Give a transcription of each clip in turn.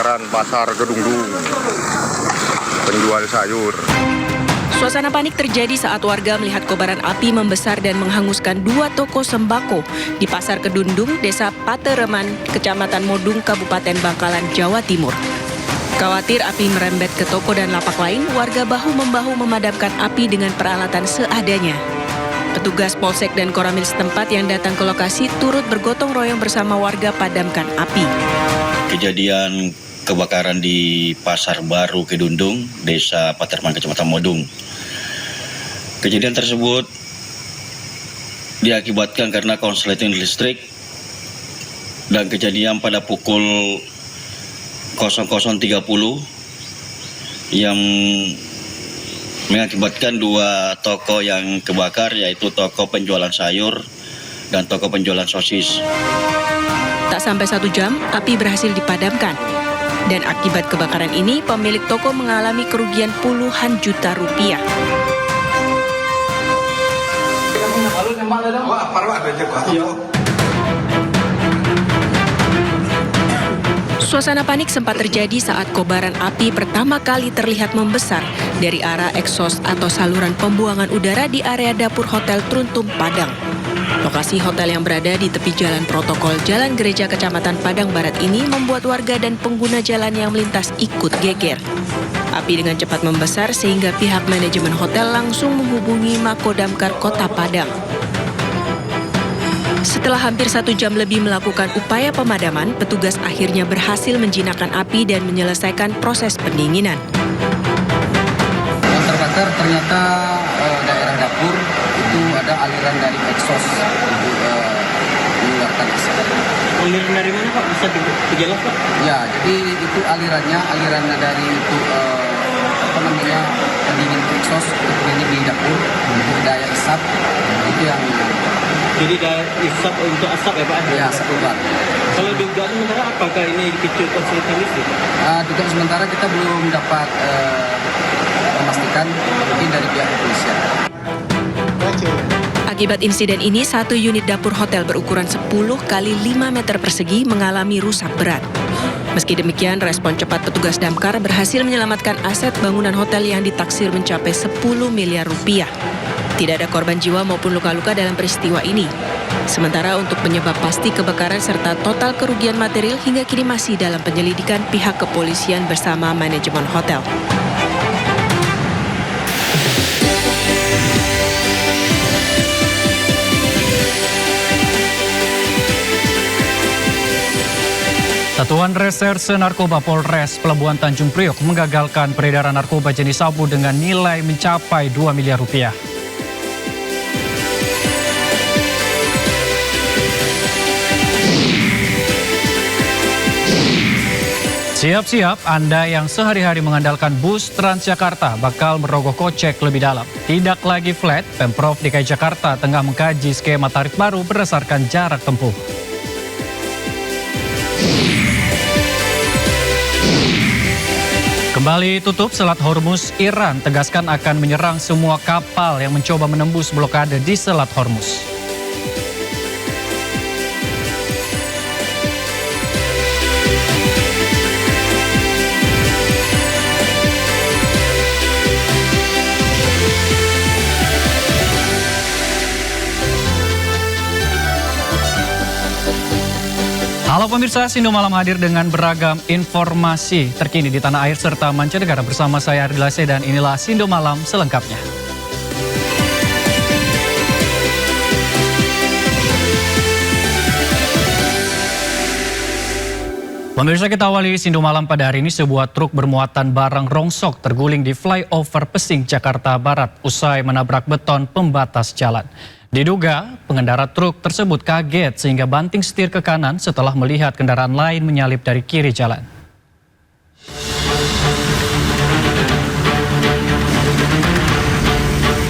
kebakaran pasar Kedungdung, penjual sayur. Suasana panik terjadi saat warga melihat kobaran api membesar dan menghanguskan 2 toko sembako di Pasar Kedundung, Desa Patereman, Kecamatan Modung, Kabupaten Bangkalan, Jawa Timur. Khawatir api merembet ke toko dan lapak lain, warga bahu-membahu memadamkan api dengan peralatan seadanya. Petugas Polsek dan Koramil setempat yang datang ke lokasi turut bergotong royong bersama warga padamkan api. Kejadian kebakaran di Pasar Baru Kedundung, Desa Paterman, Kecamatan Modung. Kejadian tersebut diakibatkan karena konsleting listrik dan kejadian pada pukul 00.30 yang mengakibatkan 2 toko yang kebakar, yaitu toko penjualan sayur dan toko penjualan sosis. Tak sampai 1 jam, api berhasil dipadamkan. Dan akibat kebakaran ini, pemilik toko mengalami kerugian puluhan juta rupiah. Suasana panik sempat terjadi saat kobaran api pertama kali terlihat membesar dari arah eksos atau saluran pembuangan udara di area dapur Hotel Truntum, Padang. Lokasi hotel yang berada di tepi jalan protokol Jalan Gereja Kecamatan Padang Barat ini membuat warga dan pengguna jalan yang melintas ikut geger. Api dengan cepat membesar sehingga pihak manajemen hotel langsung menghubungi Makodamkar Kota Padang. Setelah hampir 1 jam lebih melakukan upaya pemadaman, petugas akhirnya berhasil menjinakkan api dan menyelesaikan proses pendinginan. Yang terbakar ternyata daerah dapur itu ada aliran dari eksos untuk mengeluarkan asap. Aliran dari mana Pak? Bisa dijelas Pak? Ya, jadi itu aliran dari itu pendingin eksos untuk pendingin di dapur untuk daya asap itu yang. Jadi daya isap untuk asap ya Pak? Ya, asap keluar. Kalau dugaan sementara apakah ini dipicu konsleting listrik? Dugaan sementara kita belum dapat memastikan, mungkin dari pihak kepolisian. Akibat insiden ini, 1 unit dapur hotel berukuran 10 kali 5 meter persegi mengalami rusak berat. Meski demikian, respon cepat petugas damkar berhasil menyelamatkan aset bangunan hotel yang ditaksir mencapai 10 miliar rupiah. Tidak ada korban jiwa maupun luka-luka dalam peristiwa ini. Sementara untuk penyebab pasti kebakaran serta total kerugian material hingga kini masih dalam penyelidikan pihak kepolisian bersama manajemen hotel. Satuan Reserse Narkoba Polres Pelabuhan Tanjung Priok menggagalkan peredaran narkoba jenis sabu dengan nilai mencapai 2 miliar rupiah. Siap-siap Anda yang sehari-hari mengandalkan bus Transjakarta bakal merogoh kocek lebih dalam. Tidak lagi flat, Pemprov DKI Jakarta tengah mengkaji skema tarif baru berdasarkan jarak tempuh. Kembali tutup Selat Hormuz, Iran tegaskan akan menyerang semua kapal yang mencoba menembus blokade di Selat Hormuz. Halo pemirsa, Sindo Malam hadir dengan beragam informasi terkini di tanah air serta mancanegara bersama saya Ardila Se dan inilah Sindo Malam selengkapnya. Pemirsa, kita awali Sindo Malam pada hari ini. Sebuah truk bermuatan barang rongsok terguling di flyover Pesing, Jakarta Barat usai menabrak beton pembatas jalan. Diduga pengendara truk tersebut kaget sehingga banting setir ke kanan setelah melihat kendaraan lain menyalip dari kiri jalan.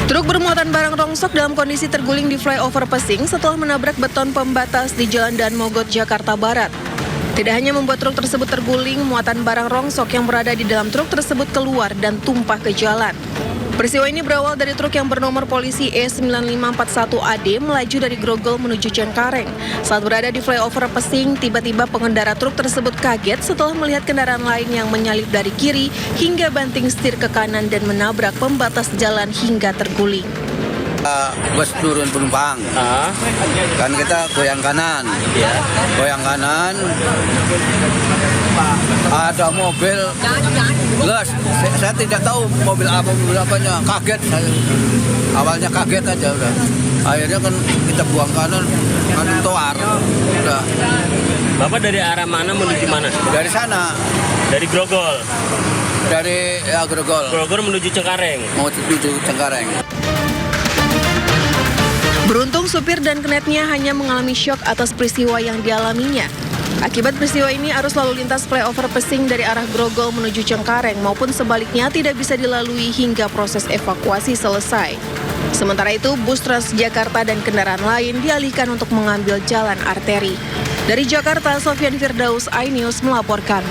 Truk bermuatan barang rongsok dalam kondisi terguling di flyover Pesing setelah menabrak beton pembatas di Jalan Dan Mogot, Jakarta Barat. Tidak hanya membuat truk tersebut terguling, muatan barang rongsok yang berada di dalam truk tersebut keluar dan tumpah ke jalan. Peristiwa ini berawal dari truk yang bernomor polisi E9541AD melaju dari Grogol menuju Cengkareng. Saat berada di flyover Pesing, tiba-tiba pengendara truk tersebut kaget setelah melihat kendaraan lain yang menyalip dari kiri hingga banting setir ke kanan dan menabrak pembatas jalan hingga terguling. Bus turun penumpang, kan kita goyang kanan, goyang kanan, ada mobil, jelas saya tidak tahu mobil apanya, kaget saya, awalnya kaget aja udah, akhirnya kan kita buang kanan toar, udah. Bapak dari arah mana menuju mana? Dari sana, Dari Grogol. dari Grogol, Grogol menuju Cengkareng. mau menuju Cengkareng. Beruntung supir dan kenetnya hanya mengalami syok atas peristiwa yang dialaminya. Akibat peristiwa ini, arus lalu lintas flyover Pesing dari arah Grogol menuju Cengkareng maupun sebaliknya tidak bisa dilalui hingga proses evakuasi selesai. Sementara itu, bus Transjakarta dan kendaraan lain dialihkan untuk mengambil jalan arteri. Dari Jakarta, Sofyan Firdaus, iNews melaporkan.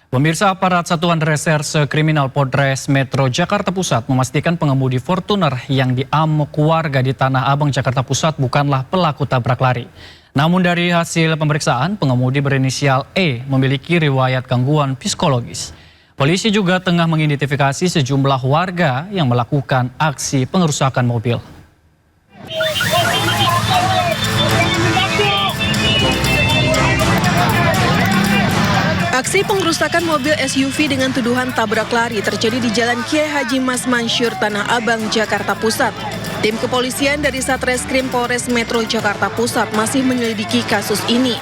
Pemirsa, aparat Satuan Reserse Kriminal Polres Metro Jakarta Pusat memastikan pengemudi Fortuner yang diamuk warga di Tanah Abang, Jakarta Pusat bukanlah pelaku tabrak lari. Namun dari hasil pemeriksaan, pengemudi berinisial E memiliki riwayat gangguan psikologis. Polisi juga tengah mengidentifikasi sejumlah warga yang melakukan aksi pengerusakan mobil. Aksi pengerusakan mobil SUV dengan tuduhan tabrak lari terjadi di Jalan Kiai Haji Mas Mansur, Tanah Abang, Jakarta Pusat. Tim kepolisian dari Satreskrim Polres Metro Jakarta Pusat masih menyelidiki kasus ini.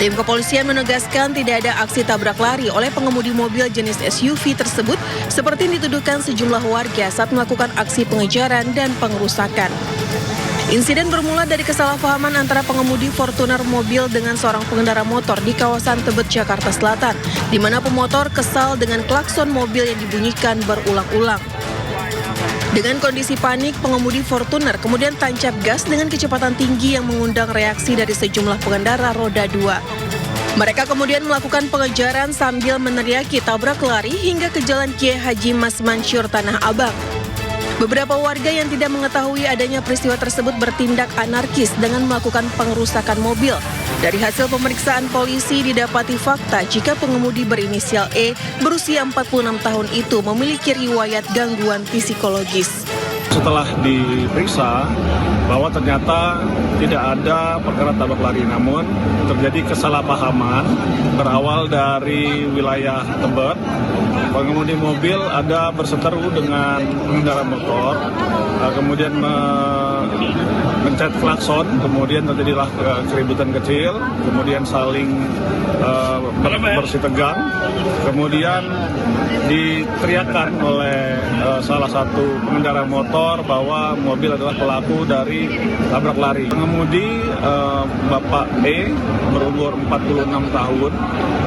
Tim kepolisian menegaskan tidak ada aksi tabrak lari oleh pengemudi mobil jenis SUV tersebut seperti dituduhkan sejumlah warga saat melakukan aksi pengejaran dan pengerusakan. Insiden bermula dari kesalahpahaman antara pengemudi Fortuner mobil dengan seorang pengendara motor di kawasan Tebet, Jakarta Selatan, di mana pemotor kesal dengan klakson mobil yang dibunyikan berulang-ulang. Dengan kondisi panik, pengemudi Fortuner kemudian tancap gas dengan kecepatan tinggi yang mengundang reaksi dari sejumlah pengendara roda 2. Mereka kemudian melakukan pengejaran sambil meneriaki tabrak lari hingga ke Jalan Kiai Haji Mas Mansur, Tanah Abang. Beberapa warga yang tidak mengetahui adanya peristiwa tersebut bertindak anarkis dengan melakukan pengerusakan mobil. Dari hasil pemeriksaan polisi didapati fakta jika pengemudi berinisial E berusia 46 tahun itu memiliki riwayat gangguan psikologis. Setelah diperiksa bahwa ternyata tidak ada perkara tabrak lari, namun terjadi kesalahpahaman berawal dari wilayah Tebet. Pengemudi mobil ada berseteru dengan pengendara motor, kemudian mencet klakson, kemudian terjadilah keributan kecil, kemudian saling bersih tegang, kemudian diteriakkan oleh salah satu pengendara motor bahwa mobil adalah pelaku dari tabrak lari. Pengemudi Bapak E berumur 46 tahun,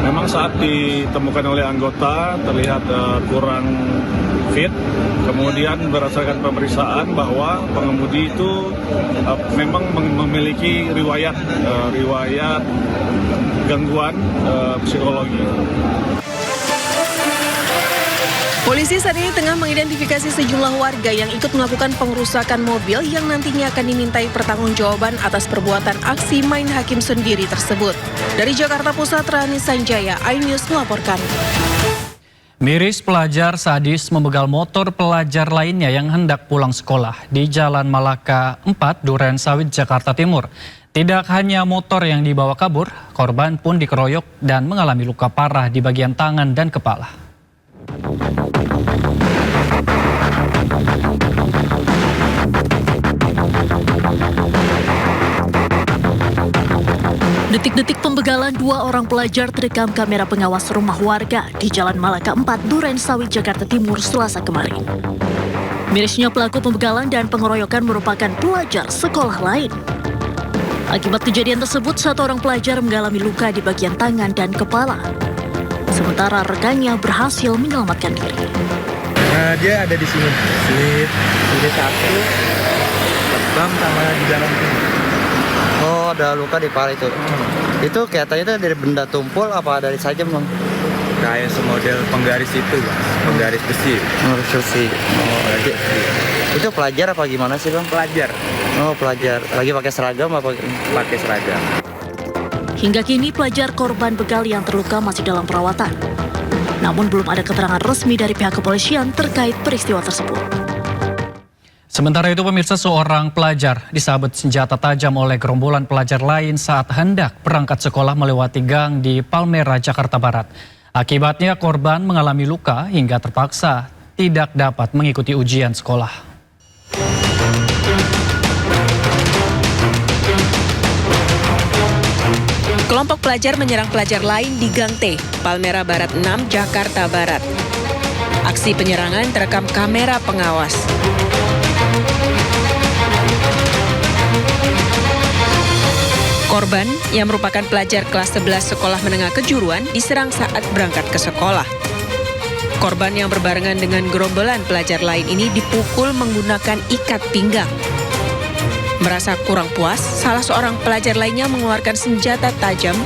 memang saat ditemukan oleh anggota terlihat kurang fit. Kemudian berdasarkan pemeriksaan bahwa pengemudi itu memang memiliki riwayat gangguan psikologi. Polisi saat ini tengah mengidentifikasi sejumlah warga yang ikut melakukan pengerusakan mobil yang nantinya akan dimintai pertanggungjawaban atas perbuatan aksi main hakim sendiri tersebut. Dari Jakarta Pusat, Rani Sanjaya, iNews melaporkan. Miris pelajar sadis membegal motor pelajar lainnya yang hendak pulang sekolah di Jalan Malaka 4, Duren Sawit, Jakarta Timur. Tidak hanya motor yang dibawa kabur, korban pun dikeroyok dan mengalami luka parah di bagian tangan dan kepala. Detik-detik pembegalan dua orang pelajar terekam kamera pengawas rumah warga di Jalan Malaka 4, Duren Sawit, Jakarta Timur, Selasa kemarin. Mirisnya pelaku pembegalan dan pengeroyokan merupakan pelajar sekolah lain. Akibat kejadian tersebut, satu orang pelajar mengalami luka di bagian tangan dan kepala. Sementara rekannya berhasil menyelamatkan diri. Nah, dia ada di sini. Sini satu, lebam sama di dalam sini. Oh, ada luka di paha itu. Itu kelihatannya itu dari benda tumpul apa dari sajam, Bang? kayak semodel penggaris itu, Mas. Penggaris besi. Penggaris besi. Oh, lagi. Itu pelajar apa gimana sih, Bang? Pelajar. Oh, pelajar. Lagi pakai seragam apa? Pakai seragam. Hingga kini pelajar korban begal yang terluka masih dalam perawatan. Namun belum ada keterangan resmi dari pihak kepolisian terkait peristiwa tersebut. Sementara itu pemirsa, seorang pelajar disabet senjata tajam oleh gerombolan pelajar lain saat hendak berangkat sekolah melewati gang di Palmera, Jakarta Barat. Akibatnya korban mengalami luka hingga terpaksa tidak dapat mengikuti ujian sekolah. Kelompok pelajar menyerang pelajar lain di Gang T, Palmera Barat 6, Jakarta Barat. Aksi penyerangan terekam kamera pengawas. Korban, yang merupakan pelajar kelas 11 sekolah menengah kejuruan, diserang saat berangkat ke sekolah. Korban yang berbarengan dengan gerombolan pelajar lain ini dipukul menggunakan ikat pinggang. Merasa kurang puas, salah seorang pelajar lainnya mengeluarkan senjata tajam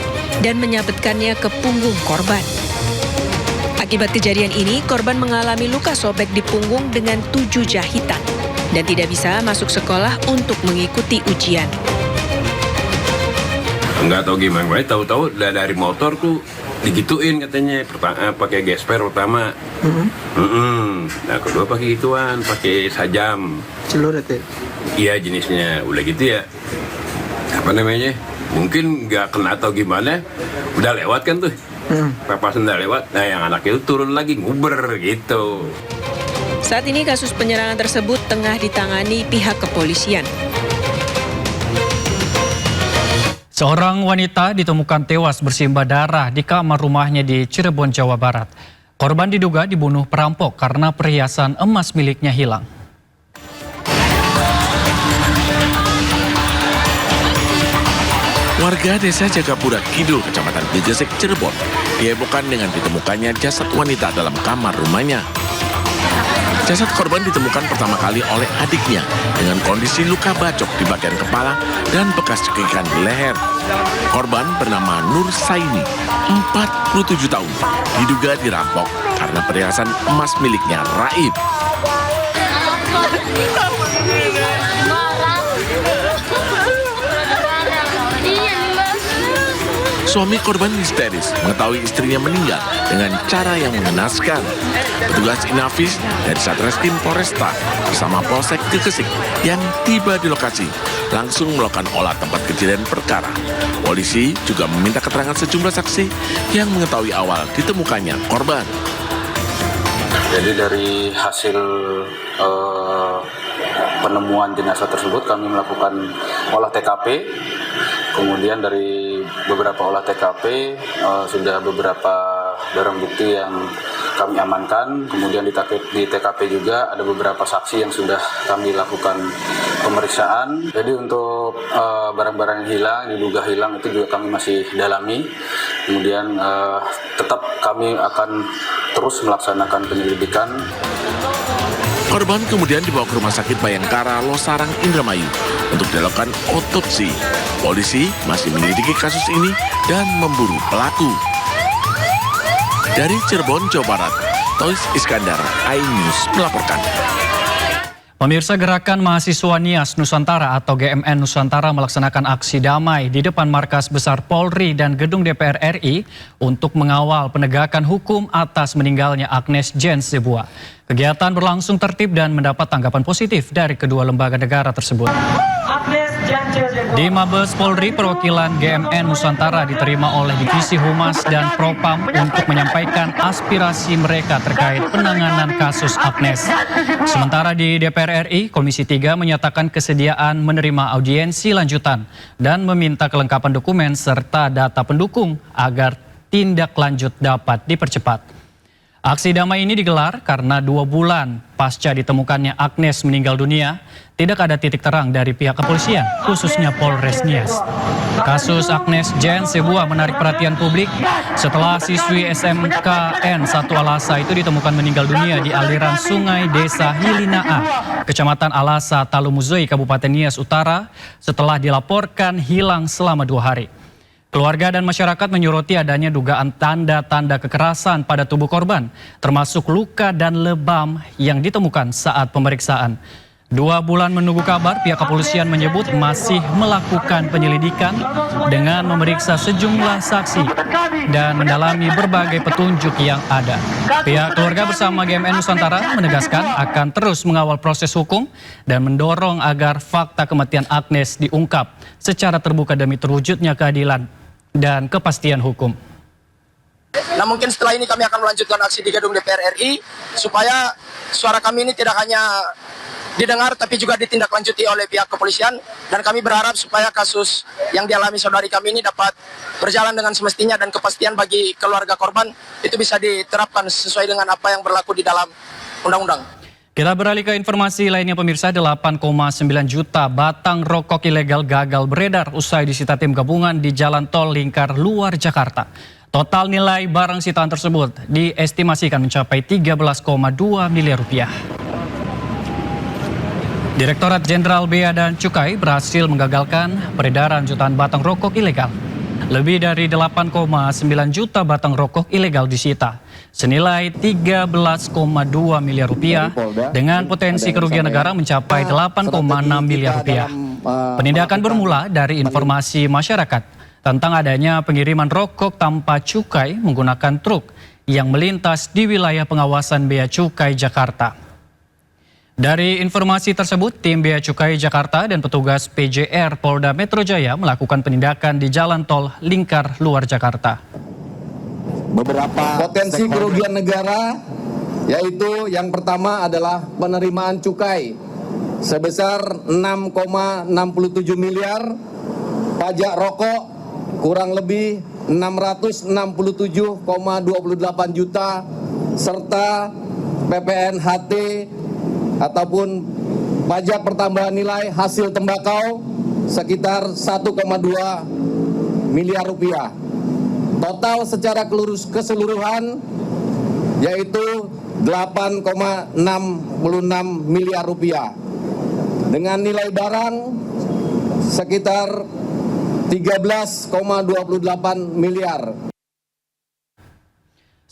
dan menyabetkannya ke punggung korban. Akibat kejadian ini, korban mengalami luka sobek di punggung dengan 7 jahitan dan tidak bisa masuk sekolah untuk mengikuti ujian. Nggak tahu gimana, gue tahu-tahu dari motor tuh digituin katanya, pakai gesper pertama. Nah kedua pakai gituan, pakai sajam. Celurit ya? Iya jenisnya, udah gitu ya. Apa namanya? Mungkin nggak kena atau gimana, udah lewat kan tuh. Papasan udah lewat, nah yang anak itu turun lagi nguber gitu. Saat ini kasus penyerangan tersebut tengah ditangani pihak kepolisian. Seorang wanita ditemukan tewas bersimbah darah di kamar rumahnya di Cirebon, Jawa Barat. Korban diduga dibunuh perampok karena perhiasan emas miliknya hilang. Warga desa Jagapura Kidul, Kecamatan Gegesik, Cirebon, dihebohkan dengan ditemukannya jasad wanita dalam kamar rumahnya. Jasad korban ditemukan pertama kali oleh adiknya dengan kondisi luka bacok di bagian kepala dan bekas cekikan di leher. Korban bernama Nur Saini, 47 tahun, diduga dirampok karena perhiasan emas miliknya raib. Suami korban histeris mengetahui istrinya meninggal dengan cara yang mengenaskan. Petugas Inafis dari Satreskrim Polresta bersama Polsek Gegesik yang tiba di lokasi langsung melakukan olah tempat kejadian perkara. Polisi juga meminta keterangan sejumlah saksi yang mengetahui awal ditemukannya korban. Jadi dari hasil penemuan jenazah tersebut kami melakukan olah TKP. Kemudian dari beberapa olah TKP sudah beberapa barang bukti yang kami amankan. Kemudian di TKP juga ada beberapa saksi yang sudah kami lakukan pemeriksaan. Jadi untuk barang-barang yang hilang, diduga hilang itu juga kami masih dalami. Kemudian tetap kami akan terus melaksanakan penyelidikan. Korban kemudian dibawa ke Rumah Sakit Bayangkara Losarang Indramayu untuk dilakukan otopsi. Polisi masih menyelidiki kasus ini dan memburu pelaku. Dari Cirebon, Jawa Barat, Tois Iskandar, iNews melaporkan. Pemirsa, Gerakan Mahasiswa Nias Nusantara atau GMN Nusantara melaksanakan aksi damai di depan Markas Besar Polri dan Gedung DPR RI untuk mengawal penegakan hukum atas meninggalnya Agnes Jens Zebua. Kegiatan berlangsung tertib dan mendapat tanggapan positif dari kedua lembaga negara tersebut. Di Mabes Polri, perwakilan GMN Nusantara diterima oleh Divisi Humas dan Propam untuk menyampaikan aspirasi mereka terkait penanganan kasus Agnes. Sementara di DPR RI, Komisi 3 menyatakan kesediaan menerima audiensi lanjutan dan meminta kelengkapan dokumen serta data pendukung agar tindak lanjut dapat dipercepat. Aksi damai ini digelar karena 2 bulan pasca ditemukannya Agnes meninggal dunia, tidak ada titik terang dari pihak kepolisian, khususnya Polres Nias. Kasus Agnes Jens Zebua menarik perhatian publik setelah siswi SMKN 1 Alasa itu ditemukan meninggal dunia di aliran sungai Desa Hilinaa, Kecamatan Alasa, Talumuzoi, Kabupaten Nias Utara, setelah dilaporkan hilang selama 2 hari. Keluarga dan masyarakat menyoroti adanya dugaan tanda-tanda kekerasan pada tubuh korban, termasuk luka dan lebam yang ditemukan saat pemeriksaan. 2 bulan menunggu kabar, pihak kepolisian menyebut masih melakukan penyelidikan dengan memeriksa sejumlah saksi dan mendalami berbagai petunjuk yang ada. Pihak keluarga bersama GMN Nusantara menegaskan akan terus mengawal proses hukum dan mendorong agar fakta kematian Agnes diungkap secara terbuka demi terwujudnya keadilan dan kepastian hukum. Nah, mungkin setelah ini kami akan melanjutkan aksi di gedung DPR RI supaya suara kami ini tidak hanya didengar tapi juga ditindaklanjuti oleh pihak kepolisian, dan kami berharap supaya kasus yang dialami saudari kami ini dapat berjalan dengan semestinya dan kepastian bagi keluarga korban itu bisa diterapkan sesuai dengan apa yang berlaku di dalam undang-undang. Kita beralih ke informasi lainnya pemirsa, 8,9 juta batang rokok ilegal gagal beredar usai disita tim gabungan di Jalan Tol Lingkar Luar Jakarta. Total nilai barang sitaan tersebut diestimasikan mencapai 13,2 miliar rupiah. Direktorat Jenderal Bea dan Cukai berhasil menggagalkan peredaran jutaan batang rokok ilegal. Lebih dari 8,9 juta batang rokok ilegal disita, senilai 13,2 miliar rupiah dengan potensi kerugian negara mencapai 8,6 miliar rupiah. Penindakan bermula dari informasi masyarakat tentang adanya pengiriman rokok tanpa cukai menggunakan truk yang melintas di wilayah pengawasan Bea Cukai Jakarta. Dari informasi tersebut, tim Bea Cukai Jakarta dan petugas PJR Polda Metro Jaya melakukan penindakan di Jalan Tol Lingkar Luar Jakarta. Beberapa potensi kerugian negara, yaitu yang pertama adalah penerimaan cukai sebesar 6,67 miliar, pajak rokok kurang lebih 667,28 juta, serta PPNHT ataupun pajak pertambahan nilai hasil tembakau sekitar 1,2 miliar rupiah. Total secara keseluruhan yaitu 8,66 miliar rupiah. Dengan nilai barang sekitar 13,28 miliar.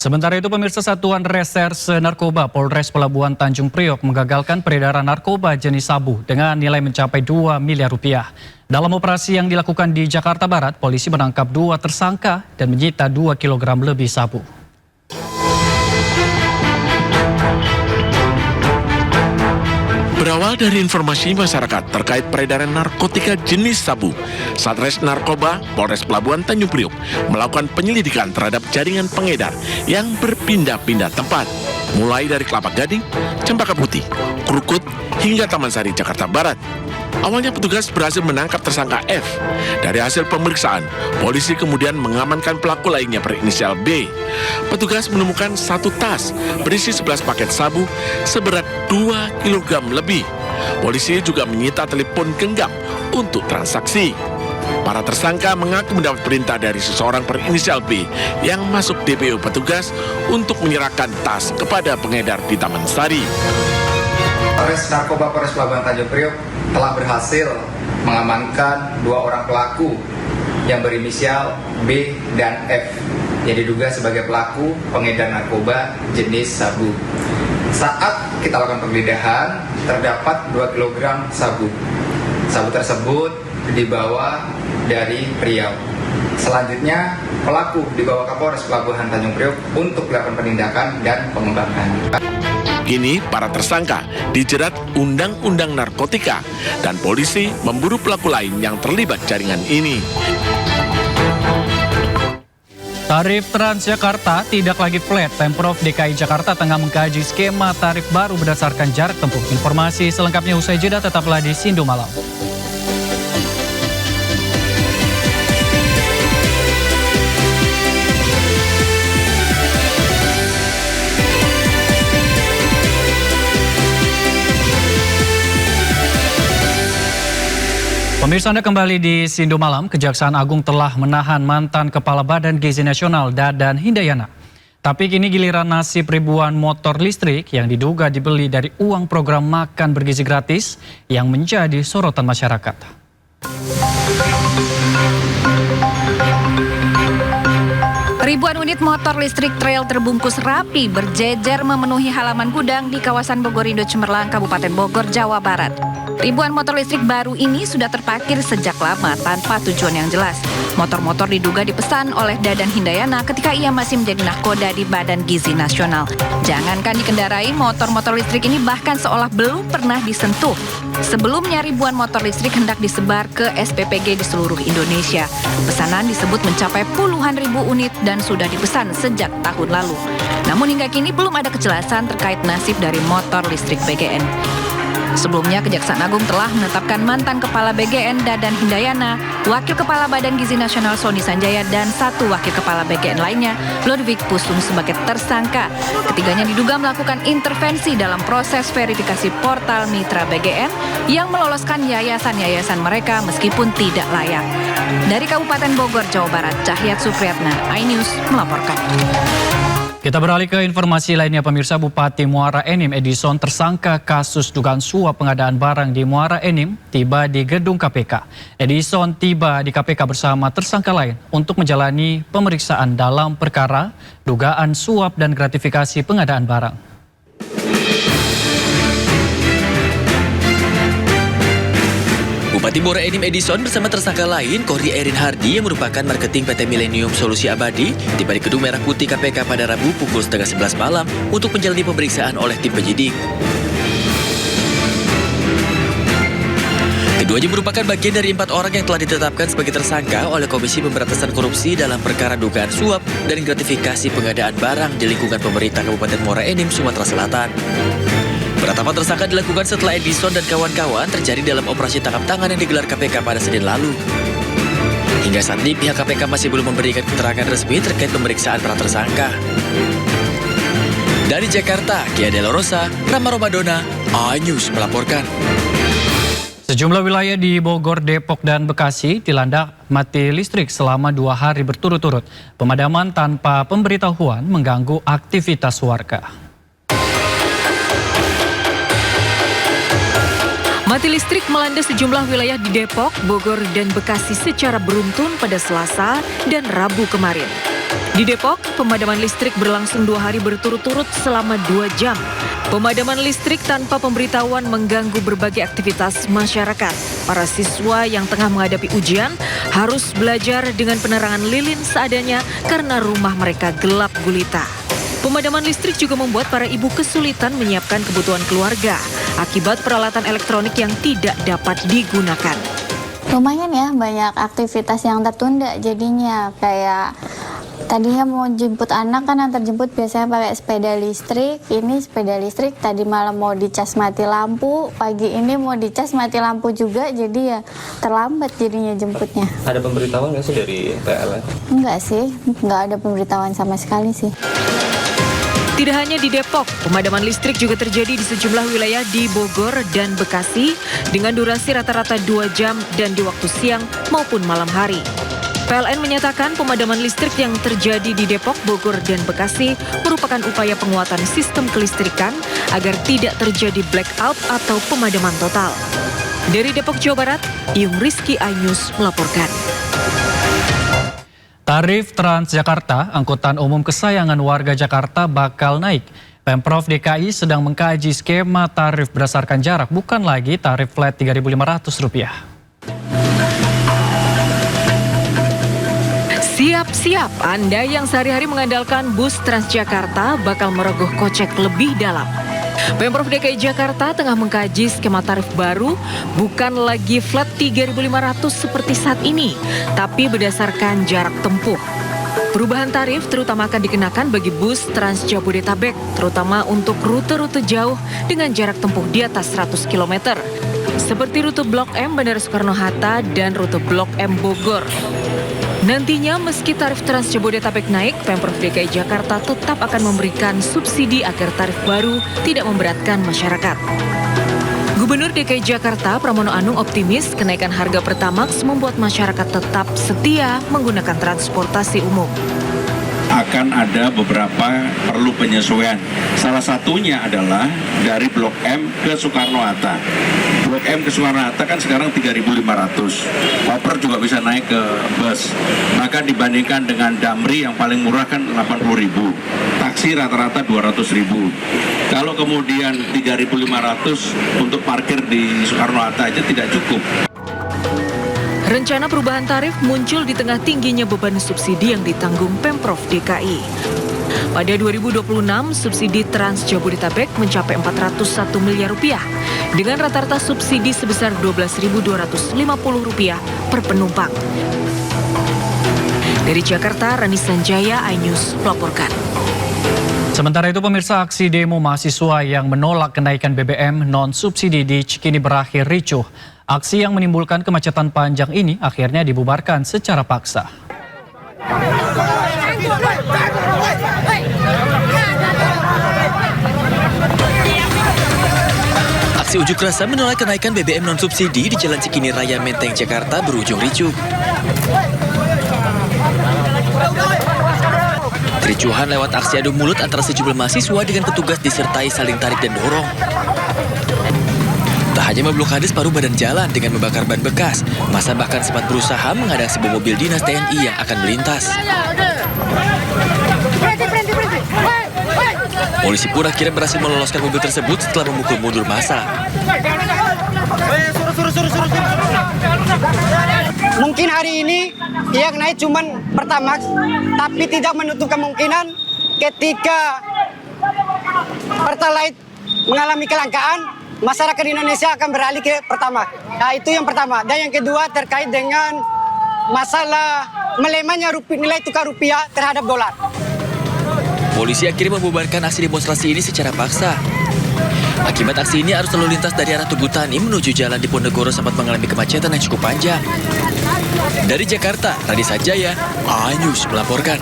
Sementara itu pemirsa, Satuan Reserse Narkoba Polres Pelabuhan Tanjung Priok menggagalkan peredaran narkoba jenis sabu dengan nilai mencapai 2 miliar rupiah. Dalam operasi yang dilakukan di Jakarta Barat, polisi menangkap 2 tersangka dan menyita 2 kg lebih sabu. Berawal dari informasi masyarakat terkait peredaran narkotika jenis sabu, Satres Narkoba Polres Pelabuhan Tanjung Priok melakukan penyelidikan terhadap jaringan pengedar yang berpindah-pindah tempat, mulai dari Kelapa Gading, Cempaka Putih, Krukut, hingga Taman Sari, Jakarta Barat. Awalnya petugas berhasil menangkap tersangka F. Dari hasil pemeriksaan, polisi kemudian mengamankan pelaku lainnya berinisial B. Petugas menemukan 1 tas berisi 11 paket sabu seberat 2 kg lebih. Polisi juga menyita telepon genggam untuk transaksi. Para tersangka mengaku mendapat perintah dari seseorang berinisial B yang masuk DPO petugas untuk menyerahkan tas kepada pengedar di Taman Sari. Polres Narkoba Polres Pelabuhan Tanjung Priok telah berhasil mengamankan 2 orang pelaku yang berinisial B dan F yang diduga sebagai pelaku pengedar narkoba jenis sabu. Saat kita lakukan penggeledahan, terdapat 2 kg sabu. Sabu tersebut dibawa dari Riau. Selanjutnya, pelaku dibawa ke Polres Pelabuhan Tanjung Priok untuk dilakukan penindakan dan pengembangan. Kini para tersangka dijerat Undang-Undang Narkotika dan polisi memburu pelaku lain yang terlibat jaringan ini. Tarif Transjakarta tidak lagi flat. Pemprov DKI Jakarta tengah mengkaji skema tarif baru berdasarkan jarak tempuh. Informasi selengkapnya usai jeda, tetaplah di Sindu Malam. Pemirsa, Anda kembali di Sindu Malam. Kejaksaan Agung telah menahan mantan Kepala Badan Gizi Nasional Dadan Hindayana. Tapi kini giliran nasib ribuan motor listrik yang diduga dibeli dari uang program makan bergizi gratis yang menjadi sorotan masyarakat. Ribuan unit motor listrik trail terbungkus rapi berjejer memenuhi halaman gudang di kawasan Bogorindo Cemerlang, Kabupaten Bogor, Jawa Barat. Ribuan motor listrik baru ini sudah terparkir sejak lama tanpa tujuan yang jelas. Motor-motor diduga dipesan oleh Dadan Hindayana ketika ia masih menjadi nahkoda di Badan Gizi Nasional. Jangankan dikendarai, motor-motor listrik ini bahkan seolah belum pernah disentuh. Sebelumnya ribuan motor listrik hendak disebar ke SPPG di seluruh Indonesia. Pesanan disebut mencapai puluhan ribu unit dan sudah dipesan sejak tahun lalu. Namun hingga kini belum ada kejelasan terkait nasib dari motor listrik BGN. Sebelumnya, Kejaksaan Agung telah menetapkan mantan Kepala BGN Dadan Hindayana, Wakil Kepala Badan Gizi Nasional Sony Sanjaya, dan satu Wakil Kepala BGN lainnya, Ludwig Pusung, sebagai tersangka. Ketiganya diduga melakukan intervensi dalam proses verifikasi portal mitra BGN yang meloloskan yayasan-yayasan mereka meskipun tidak layak. Dari Kabupaten Bogor, Jawa Barat, Cahyat Supriyatna, iNews melaporkan. Kita beralih ke informasi lainnya, pemirsa. Bupati Muara Enim Edison, tersangka kasus dugaan suap pengadaan barang di Muara Enim, tiba di gedung KPK. Edison tiba di KPK bersama tersangka lain untuk menjalani pemeriksaan dalam perkara dugaan suap dan gratifikasi pengadaan barang. Bupati Muara Enim Edison bersama tersangka lain, Kohri Erin Hardi yang merupakan marketing PT Millennium Solusi Abadi, tiba di Gedung Merah Putih KPK pada Rabu pukul 10:30 malam untuk menjalani pemeriksaan oleh tim penyidik. Keduanya merupakan bagian dari 4 orang yang telah ditetapkan sebagai tersangka oleh Komisi Pemberantasan Korupsi dalam perkara dugaan suap dan gratifikasi pengadaan barang di lingkungan pemerintah Kabupaten Muara Enim, Sumatera Selatan. Penetapan tersangka dilakukan setelah Edison dan kawan-kawan terjadi dalam operasi tangkap tangan yang digelar KPK pada Senin lalu. Hingga saat ini pihak KPK masih belum memberikan keterangan resmi terkait pemeriksaan para tersangka. Dari Jakarta, Kia De La Rosa, Rama Romadona, iNews melaporkan. Sejumlah wilayah di Bogor, Depok, dan Bekasi dilanda mati listrik selama 2 hari berturut-turut. Pemadaman tanpa pemberitahuan mengganggu aktivitas warga. Mati listrik melanda sejumlah wilayah di Depok, Bogor, dan Bekasi secara beruntun pada Selasa dan Rabu kemarin. Di Depok, pemadaman listrik berlangsung 2 hari berturut-turut selama 2 jam. Pemadaman listrik tanpa pemberitahuan mengganggu berbagai aktivitas masyarakat. Para siswa yang tengah menghadapi ujian harus belajar dengan penerangan lilin seadanya karena rumah mereka gelap gulita. Pemadaman listrik juga membuat para ibu kesulitan menyiapkan kebutuhan keluarga akibat peralatan elektronik yang tidak dapat digunakan. Lumayan ya, banyak aktivitas yang tertunda jadinya. Kayak tadinya mau jemput anak kan antar jemput biasanya pakai sepeda listrik. Ini sepeda listrik tadi malam mau dicas mati lampu, pagi ini mau dicas mati lampu juga, jadi ya terlambat jadinya jemputnya. Ada pemberitahuan nggak sih dari PLN? Enggak sih, nggak ada pemberitahuan sama sekali sih. Tidak hanya di Depok, pemadaman listrik juga terjadi di sejumlah wilayah di Bogor dan Bekasi dengan durasi rata-rata 2 jam dan di waktu siang maupun malam hari. PLN menyatakan pemadaman listrik yang terjadi di Depok, Bogor, dan Bekasi merupakan upaya penguatan sistem kelistrikan agar tidak terjadi blackout atau pemadaman total. Dari Depok, Jawa Barat, Yung Rizky, iNews melaporkan. Tarif Transjakarta, angkutan umum kesayangan warga Jakarta, bakal naik. Pemprov DKI sedang mengkaji skema tarif berdasarkan jarak, bukan lagi tarif flat Rp3.500. Siap-siap, Anda yang sehari-hari mengandalkan bus Transjakarta bakal merogoh kocek lebih dalam. Pemprov DKI Jakarta tengah mengkaji skema tarif baru, bukan lagi flat Rp3.500 seperti saat ini, tapi berdasarkan jarak tempuh. Perubahan tarif terutama akan dikenakan bagi bus Trans Jabodetabek, terutama untuk rute-rute jauh dengan jarak tempuh di atas 100 km. Seperti rute Blok M Bandara Soekarno-Hatta dan rute Blok M Bogor. Nantinya meski tarif Trans Jabodetabek naik, Pemprov DKI Jakarta tetap akan memberikan subsidi agar tarif baru tidak memberatkan masyarakat. Gubernur DKI Jakarta Pramono Anung optimis kenaikan harga Pertamax membuat masyarakat tetap setia menggunakan transportasi umum. akan ada beberapa perlu penyesuaian. Salah satunya adalah dari Blok M ke Soekarno-Hatta. Blok M ke Soekarno-Hatta kan sekarang 3.500. Koper juga bisa naik ke bus. Maka dibandingkan dengan Damri yang paling murah kan 80.000. Taksi rata-rata 200.000. Kalau kemudian 3.500 untuk parkir di Soekarno-Hatta aja tidak cukup. Rencana perubahan tarif muncul di tengah tingginya beban subsidi yang ditanggung Pemprov DKI. Pada 2026, subsidi Trans Jabodetabek mencapai 401 miliar rupiah dengan rata-rata subsidi sebesar Rp12.250 per penumpang. Dari Jakarta, Rani Sanjaya, iNews melaporkan. Sementara itu pemirsa, aksi demo mahasiswa yang menolak kenaikan BBM non-subsidi di Cikini berakhir ricuh. Aksi yang menimbulkan kemacetan panjang ini akhirnya dibubarkan secara paksa. Aksi unjuk rasa menolak kenaikan BBM non-subsidi di Jalan Cikini Raya Menteng, Jakarta berujung ricuh. Kericuhan lewat aksi adu mulut antara sejumlah mahasiswa dengan petugas disertai saling tarik dan dorong. Tak hanya memblokade separuh badan jalan dengan membakar ban bekas, massa bahkan sempat berusaha menghadang sebuah mobil dinas TNI yang akan melintas. Polisi pun akhirnya berhasil meloloskan mobil tersebut setelah memukul mundur massa. Mungkin hari ini yang naik cuman Pertamax, tapi tidak menutup kemungkinan ketika Pertalite mengalami kelangkaan, masyarakat Indonesia akan beralih ke Pertamax. Nah, itu yang pertama. Dan yang kedua terkait dengan masalah melemahnya nilai tukar rupiah terhadap dolar. Polisi akhirnya membubarkan aksi demonstrasi ini secara paksa. Akibat aksi ini, arus lalu lintas dari arah Tugu Tani menuju jalan Diponegoro sempat mengalami kemacetan yang cukup panjang. Dari Jakarta, Rani Sanjaya, iNews melaporkan.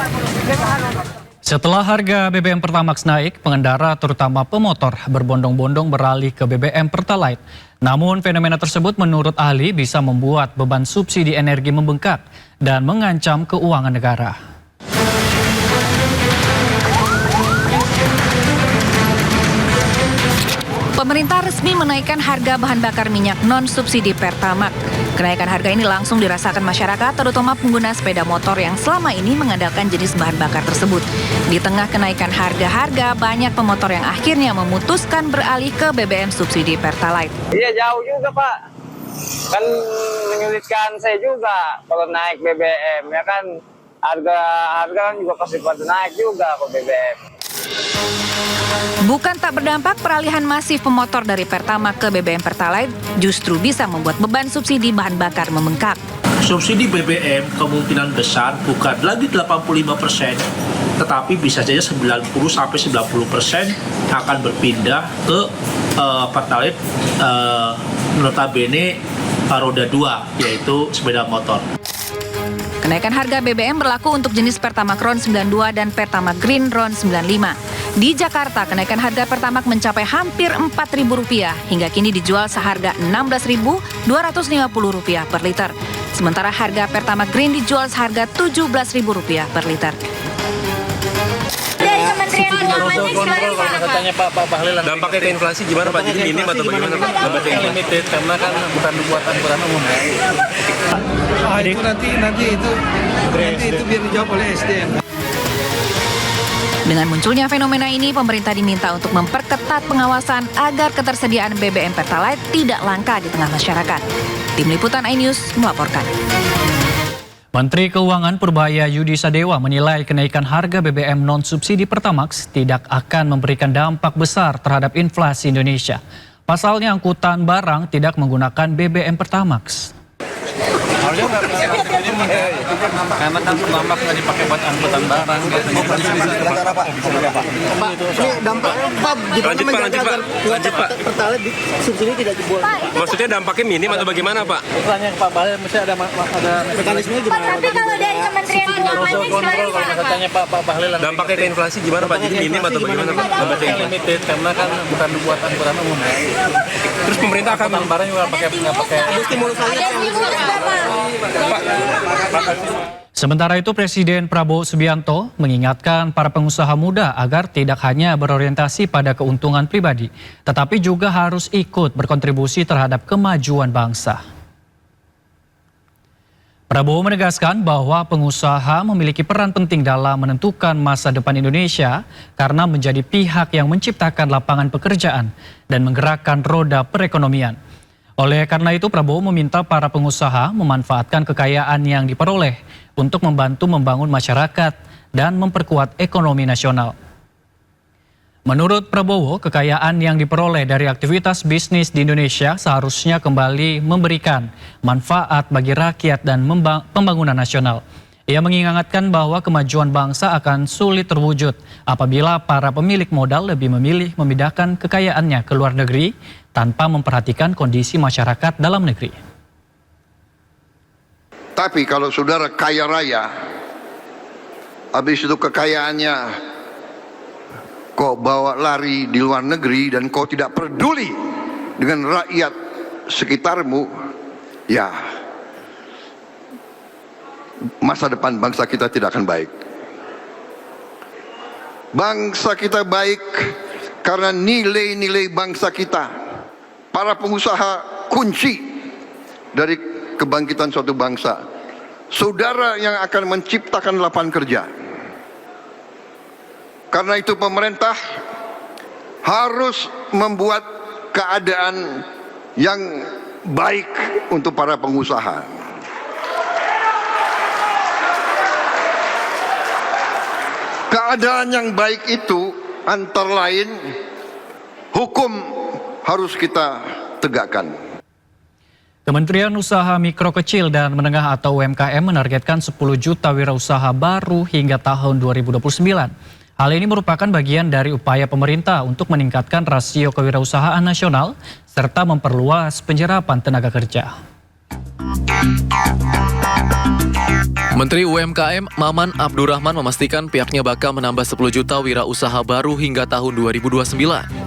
Setelah harga BBM Pertamax naik, pengendara terutama pemotor berbondong-bondong beralih ke BBM Pertalite. Namun fenomena tersebut menurut ahli bisa membuat beban subsidi energi membengkak dan mengancam keuangan negara. Pemerintah resmi menaikkan harga bahan bakar minyak non-subsidi Pertamax. Kenaikan harga ini langsung dirasakan masyarakat, terutama pengguna sepeda motor yang selama ini mengandalkan jenis bahan bakar tersebut. Di tengah kenaikan harga-harga, banyak pemotor yang akhirnya memutuskan beralih ke BBM subsidi Pertalite. Iya, jauh juga, Pak. Kan menyulitkan saya juga kalau naik BBM, ya kan harga kan juga pasti pada naik juga kok BBM. Bukan tak berdampak, peralihan masif pemotor dari Pertamax ke BBM Pertalite justru bisa membuat beban subsidi bahan bakar membengkak. Subsidi BBM kemungkinan besar bukan lagi 85%, tetapi bisa saja 90-90% akan berpindah ke Pertalite notabene roda 2, yaitu sepeda motor. Kenaikan harga BBM berlaku untuk jenis Pertamax RON 92 dan Pertamax Green RON 95. Di Jakarta, kenaikan harga Pertamax mencapai hampir Rp4.000 hingga kini dijual seharga Rp16.250 per liter. Sementara harga Pertamax Green dijual seharga Rp17.000 per liter. Dari Kementerian Keuangan kontrol kalau katanya Pak Bahlil, dampaknya ke inflasi gimana Pak? Jadi minim atau bagaimana Pak? Dampaknya limited karena kan bukan buatan umum. Itu nanti itu biar dijawab oleh SDM. Dengan munculnya fenomena ini, pemerintah diminta untuk memperketat pengawasan agar ketersediaan BBM Pertalite tidak langka di tengah masyarakat. Tim Liputan iNews melaporkan. Menteri Keuangan Purbaya Yudi Sadewa menilai kenaikan harga BBM non-subsidi Pertamax tidak akan memberikan dampak besar terhadap inflasi Indonesia. Pasalnya angkutan barang tidak menggunakan BBM Pertamax. Karena kan Pertamax nggak dipakai buat angkutan barang. Pak, ini dampaknya Pak, lanjut Pak. Pertalite subsidi tidak dibuat. Maksudnya dampaknya minim atau bagaimana Pak? Tanya Pak Bahlil, mesti ada mekanisme gimana? Tapi kalau dari Kementerian Keuangan kontrol kalau katanya Pak Bahlil, dampaknya ke inflasi gimana Pak? Jadi minim atau bagaimana Pak? Dampaknya limited karena kan bukan buat angkutan umum. Terus pemerintah akan barang juga nggak pakai. Stimulus lagi. Pak, Sementara itu, Presiden Prabowo Subianto mengingatkan para pengusaha muda agar tidak hanya berorientasi pada keuntungan pribadi, tetapi juga harus ikut berkontribusi terhadap kemajuan bangsa. Prabowo menegaskan bahwa pengusaha memiliki peran penting dalam menentukan masa depan Indonesia karena menjadi pihak yang menciptakan lapangan pekerjaan dan menggerakkan roda perekonomian. Oleh karena itu, Prabowo meminta para pengusaha memanfaatkan kekayaan yang diperoleh untuk membantu membangun masyarakat dan memperkuat ekonomi nasional. Menurut Prabowo, kekayaan yang diperoleh dari aktivitas bisnis di Indonesia seharusnya kembali memberikan manfaat bagi rakyat dan pembangunan nasional. Ia mengingatkan bahwa kemajuan bangsa akan sulit terwujud apabila para pemilik modal lebih memilih memindahkan kekayaannya ke luar negeri tanpa memperhatikan kondisi masyarakat dalam negeri. Tapi kalau saudara kaya raya, habis itu kekayaannya kau bawa lari di luar negeri dan kau tidak peduli dengan rakyat sekitarmu, ya masa depan bangsa kita tidak akan baik. Bangsa kita baik karena nilai-nilai bangsa kita. Para pengusaha kunci dari kebangkitan suatu bangsa. Saudara yang akan menciptakan lapangan kerja. Karena itu pemerintah harus membuat keadaan yang baik untuk para pengusaha. Keadaan yang baik itu antara lain hukum harus kita tegakkan. Kementerian Usaha Mikro Kecil dan Menengah atau UMKM menargetkan 10 juta wirausaha baru hingga tahun 2029. Hal ini merupakan bagian dari upaya pemerintah untuk meningkatkan rasio kewirausahaan nasional serta memperluas penyerapan tenaga kerja. Menteri UMKM Maman Abdurrahman memastikan pihaknya bakal menambah 10 juta wirausaha baru hingga tahun 2029.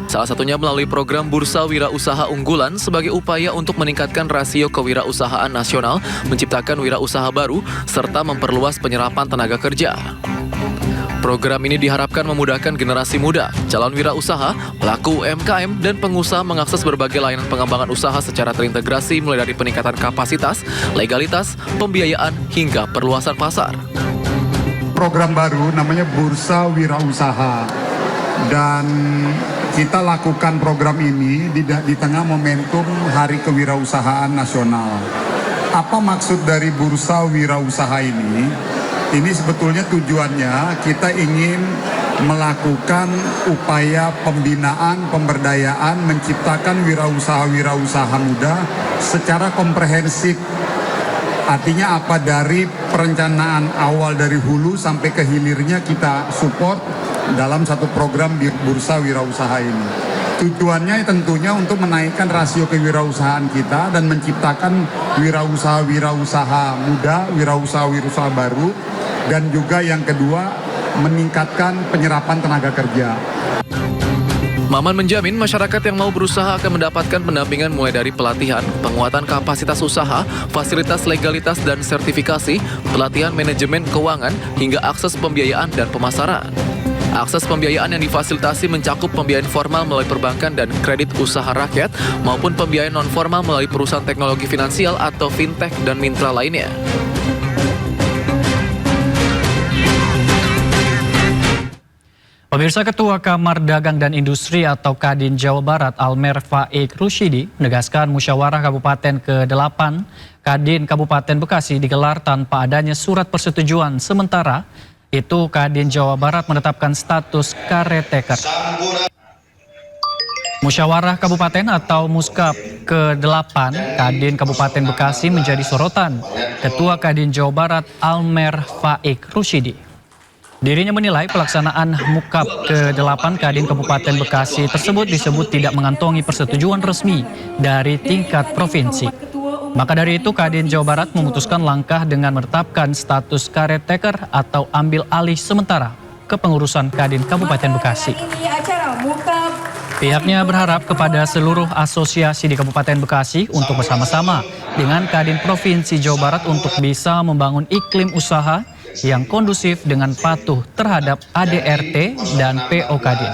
Salah satunya melalui program Bursa Wirausaha Unggulan sebagai upaya untuk meningkatkan rasio kewirausahaan nasional, menciptakan wirausaha baru, serta memperluas penyerapan tenaga kerja. Program ini diharapkan memudahkan generasi muda, calon wirausaha, pelaku UMKM, dan pengusaha mengakses berbagai layanan pengembangan usaha secara terintegrasi mulai dari peningkatan kapasitas, legalitas, pembiayaan, hingga perluasan pasar. Program baru namanya Bursa Wirausaha, dan kita lakukan program ini di tengah momentum Hari Kewirausahaan Nasional. Apa maksud dari Bursa Wirausaha ini? Ini sebetulnya tujuannya kita ingin melakukan upaya pembinaan, pemberdayaan, menciptakan wirausaha-wirausaha muda secara komprehensif. Artinya apa, dari perencanaan awal dari hulu sampai ke hilirnya kita support dalam satu program Bursa Wirausaha ini. Tujuannya tentunya untuk menaikkan rasio kewirausahaan kita dan menciptakan wirausaha-wirausaha muda, wirausaha-wirausaha baru, dan juga yang kedua meningkatkan penyerapan tenaga kerja. Maman menjamin masyarakat yang mau berusaha akan mendapatkan pendampingan mulai dari pelatihan, penguatan kapasitas usaha, fasilitas legalitas dan sertifikasi, pelatihan manajemen keuangan, hingga akses pembiayaan dan pemasaran. Akses pembiayaan yang difasilitasi mencakup pembiayaan formal melalui perbankan dan kredit usaha rakyat maupun pembiayaan non-formal melalui perusahaan teknologi finansial atau fintech dan mitra lainnya. Pemirsa, Ketua Kamar Dagang dan Industri atau Kadin Jawa Barat Almer Faik Rusyidi menegaskan musyawarah Kabupaten ke-8 Kadin Kabupaten Bekasi digelar tanpa adanya surat persetujuan sementara. Itu Kadin Jawa Barat menetapkan status caretaker. Musyawarah Kabupaten atau Muskap ke-8 Kadin Kabupaten Bekasi menjadi sorotan Ketua Kadin Jawa Barat Almer Faik Rusyidi. Dirinya menilai pelaksanaan Mukap ke-8 Kadin Kabupaten Bekasi tersebut disebut tidak mengantongi persetujuan resmi dari tingkat provinsi. Maka dari itu Kadin Jawa Barat memutuskan langkah dengan menetapkan status caretaker atau ambil alih sementara kepengurusan Kadin Kabupaten Bekasi. Ini acara Mukap Pihaknya berharap kepada seluruh asosiasi di Kabupaten Bekasi untuk bersama-sama dengan Kadin Provinsi Jawa Barat untuk bisa membangun iklim usaha yang kondusif dengan patuh terhadap ADRT dan PO Kadin.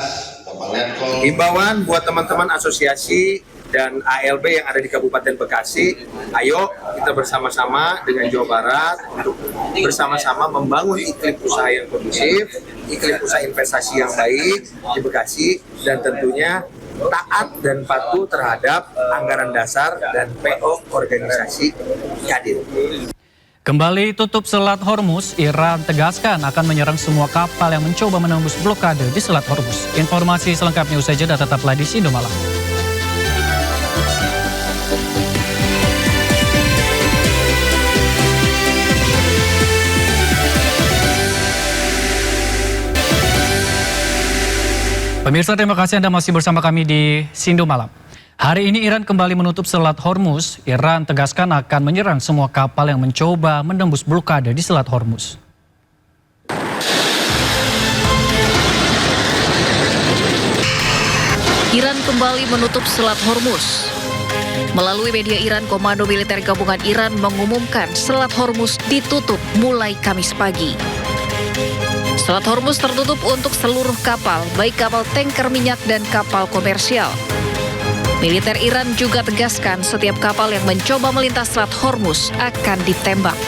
Himbauan buat teman-teman asosiasi dan ALB yang ada di Kabupaten Bekasi, ayo kita bersama-sama dengan Jawa Barat untuk bersama-sama membangun iklim usaha yang kondusif, iklim usaha investasi yang baik di Bekasi, dan tentunya taat dan patuh terhadap anggaran dasar dan PO organisasi Kadin. Kembali tutup Selat Hormuz, Iran tegaskan akan menyerang semua kapal yang mencoba menembus blokade di Selat Hormuz. Informasi selengkapnya usai jeda, tetaplah di Sindo Malam. Pemirsa, terima kasih Anda masih bersama kami di Sindo Malam. Hari ini Iran kembali menutup Selat Hormuz. Iran tegaskan akan menyerang semua kapal yang mencoba menembus blokade di Selat Hormuz. Iran kembali menutup Selat Hormuz. Melalui media Iran, Komando Militer Gabungan Iran mengumumkan Selat Hormuz ditutup mulai Kamis pagi. Selat Hormuz tertutup untuk seluruh kapal, baik kapal tanker minyak dan kapal komersial. Militer Iran juga tegaskan setiap kapal yang mencoba melintas Selat Hormuz akan ditembak.